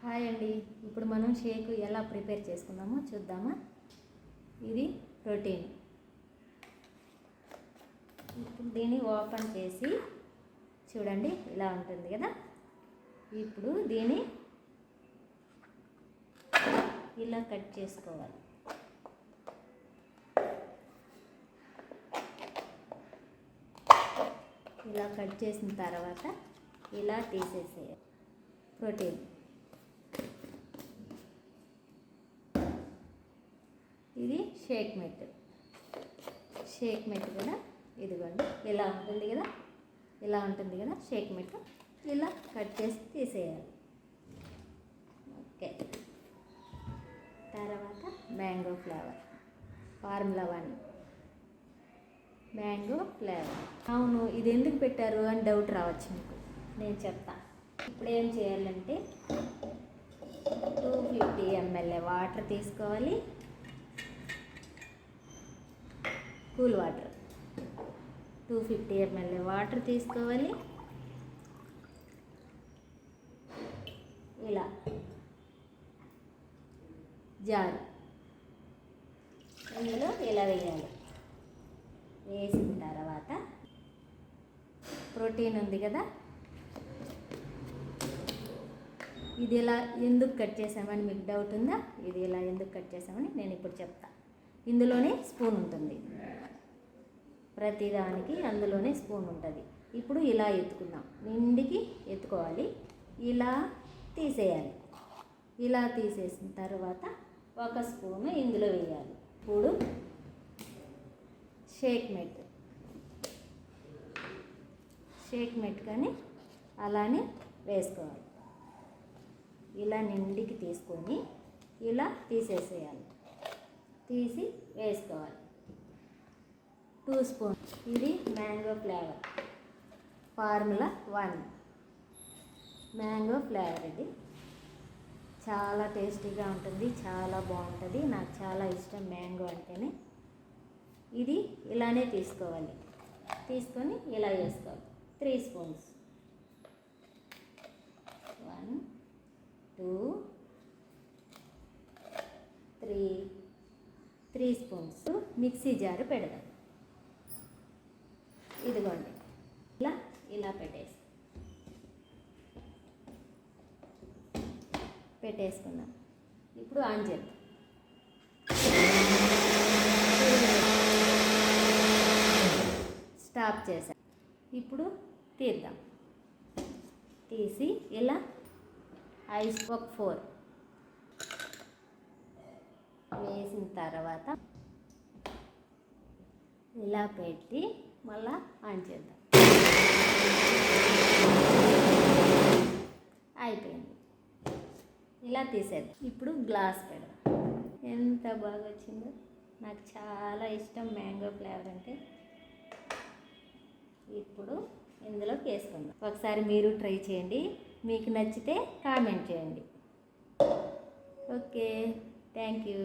Hi అండి. ఇప్పుడు మనం షేక్ ఎలా ప్రిపేర్ చేసుకుందామో చూద్దామా. ఇది ప్రోటీన్. ఇప్పుడు దీన్ని ఓపెన్ చేసి చూడండి, ఇలా ఉంటుంది కదా. ఇప్పుడు దీన్ని ఇలా కట్ చేసుకోవాలి. ఇలా కట్ చేసిన తర్వాత ఇలా తీసేసేయాలి. ప్రోటీన్ ఇది షేక్ మెట్ కూడా ఇదిగోండి, ఇలా ఉంటుంది కదా షేక్ మెట్. ఇలా కట్ చేసి తీసేయాలి. ఓకే. తర్వాత mango flavour, formula 1 mango flavour. అవును, ఇది ఎందుకు పెట్టారు అని డౌట్ రావచ్చు మీకు, నేను చెప్తా. ఇప్పుడు ఏం చేయాలంటే 250 ml వాటర్ తీసుకోవాలి. కూల్ వాటర్ 250 ml వాటర్ తీసుకోవాలి. ఇలా జారు ఇందులో ఇలా వేయాలి. వేసిన తర్వాత ప్రోటీన్ ఉంది కదా, ఇది ఇలా ఎందుకు కట్ చేసామని మీకు డౌట్ ఉందా? ఇది ఇలా ఎందుకు కట్ చేసామని నేను ఇప్పుడు చెప్తా. ఇందులోనే స్పూన్ ఉంటుంది, ప్రతిదానికి అందులోనే స్పూన్ ఉంటుంది. ఇప్పుడు ఇలా ఎత్తుకుందాం, నిండికి ఎత్తుకోవాలి. ఇలా తీసేయాలి. ఇలా తీసేసిన తర్వాత ఒక స్పూను ఇందులో వేయాలి. ఇప్పుడు షేక్ మెట్ కానీ అలానే వేసుకోవాలి. ఇలా నిండికి తీసుకొని ఇలా తీసేసేయాలి. తీసి వేసుకోవాలి. 2 స్పూన్. ఇది mango flavour, formula 1 mango flavour. ఇది చాలా టేస్టీగా ఉంటుంది, చాలా బాగుంటుంది. నాకు చాలా ఇష్టం మ్యాంగో అంటేనే. ఇది ఇలానే తీసుకోవాలి. తీసుకొని ఇలా వేసుకోవాలి. 3 స్పూన్స్. 1 2 3 స్పూన్స్. మిక్సీ జారు పెడదాం. ఇదిగోండి, ఇలా పెట్టేసుకుందాం. ఇప్పుడు ఆన్ చేద్దాం. స్టాప్ చేసాం. ఇప్పుడు తీద్దాం. తీసి ఇలా ఐస్ ఒక 4 వేసిన తర్వాత ఇలా పెట్టి మళ్ళా ఆన్ చేద్దాం. అయిపోయింది. ఇలా తీసేద్దాం. ఇప్పుడు గ్లాస్ పెడదాం. ఎంత బాగా వచ్చిందో. నాకు చాలా ఇష్టం మ్యాంగో ఫ్లేవర్ అంటే. ఇప్పుడు ఇందులోకి వేసుకుందాం. ఒకసారి మీరు ట్రై చేయండి, మీకు నచ్చితే కామెంట్ చేయండి. Okay, thank you.